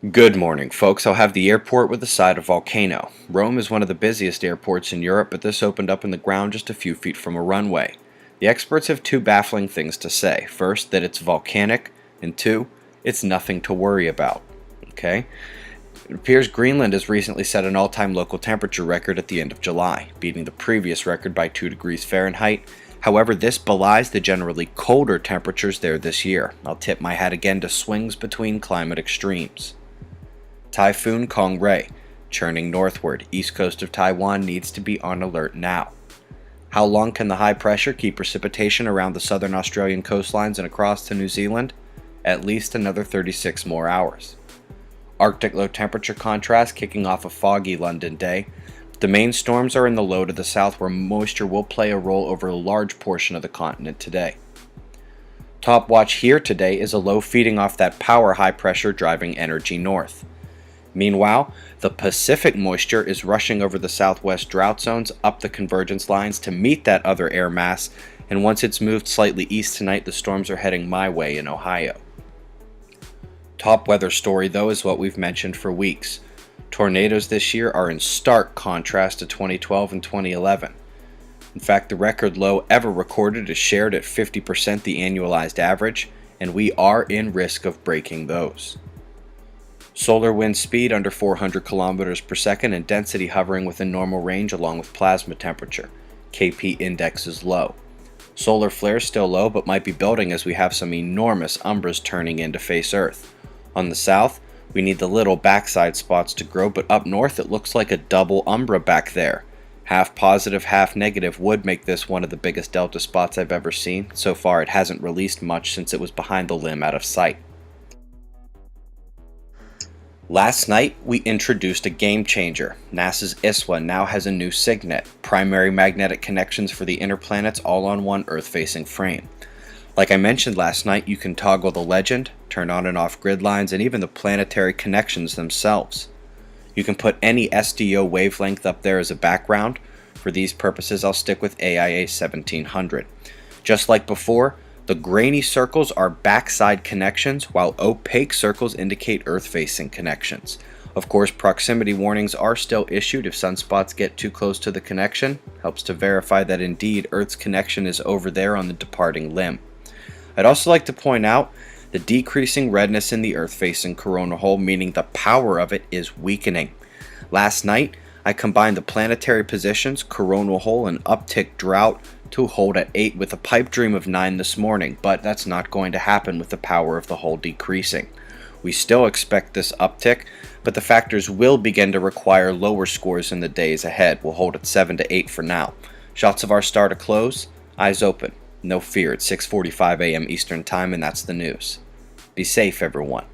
Good morning, folks. I'll have the airport with a side of volcano. Rome is one of the busiest airports in Europe, but this opened up in the ground just a few feet from a runway. The experts have two baffling things to say. First, that it's volcanic, and two, it's nothing to worry about. Okay? It appears Greenland has recently set an all-time local temperature record at the end of July, beating the previous record by 2 degrees Fahrenheit. However, this belies the generally colder temperatures there this year. I'll tip my hat again to swings between climate extremes. Typhoon Kongray, churning northward, east coast of Taiwan needs to be on alert now. How long can the high pressure keep precipitation around the southern Australian coastlines and across to New Zealand? At least another 36 more hours. Arctic low temperature contrast kicking off a foggy London day. The main storms are in the low to the south where moisture will play a role over a large portion of the continent today. Top watch here today is a low feeding off that power high pressure driving energy north. Meanwhile, the Pacific moisture is rushing over the southwest drought zones up the convergence lines to meet that other air mass, and once it's moved slightly east tonight, the storms are heading my way in Ohio. Top weather story, though, is what we've mentioned for weeks. Tornadoes this year are in stark contrast to 2012 and 2011. In fact, the record low ever recorded is shared at 50% the annualized average, and we are in risk of breaking those. Solar wind speed under 400 kilometers per second and density hovering within normal range along with plasma temperature. KP index is low. Solar flares still low but might be building as we have some enormous umbras turning in to face Earth. On the south, we need the little backside spots to grow, but up north it looks like a double umbra back there. Half positive, half negative would make this one of the biggest delta spots I've ever seen. So far it hasn't released much since it was behind the limb out of sight. Last night, we introduced a game changer. NASA's ISWA now has a new signet, primary magnetic connections for the inner planets all on one Earth-facing frame. Like I mentioned last night, you can toggle the legend, turn on and off grid lines, and even the planetary connections themselves. You can put any SDO wavelength up there as a background. For these purposes, I'll stick with AIA 1700. Just like before, the grainy circles are backside connections, while opaque circles indicate Earth-facing connections. Of course, proximity warnings are still issued if sunspots get too close to the connection. Helps to verify that indeed Earth's connection is over there on the departing limb. I'd also like to point out the decreasing redness in the Earth-facing coronal hole, meaning the power of it is weakening. Last night, I combined the planetary positions, coronal hole, and uptick drought to hold at 8 with a pipe dream of 9 this morning, but that's not going to happen with the power of the hole decreasing. We still expect this uptick, but the factors will begin to require lower scores in the days ahead. We'll hold at 7 to 8 for now. Shots of our star to close, eyes open. No fear, it's 6:45 a.m. Eastern Time, and that's the news. Be safe, everyone.